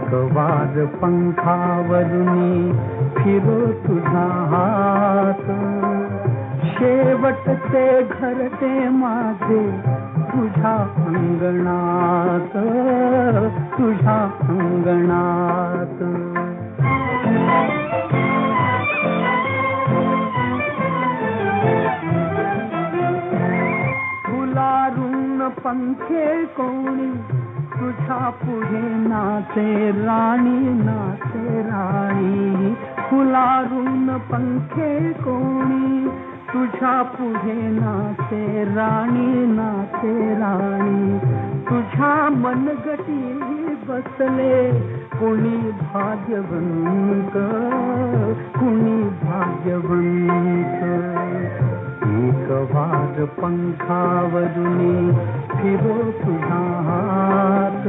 एक वार पंखावरुनी फिरो तुझा हात, शेवटचे घरटे माझे तुझ्या अंगणात, तुझ्या अंगणात. फुलारून पंखे कोणी तुझ्या पुढे नाचे राणी, नाचे राणी. फुलारून पंखे कोणी तुझ्या पुढे नाचे राणी, नाचे राणी. तुझ्या मनगटी बसले कोणी भाग्यवंत, कोणी भाग्यवंत. एक वार पंखावरुनी फिरो तुझा हात.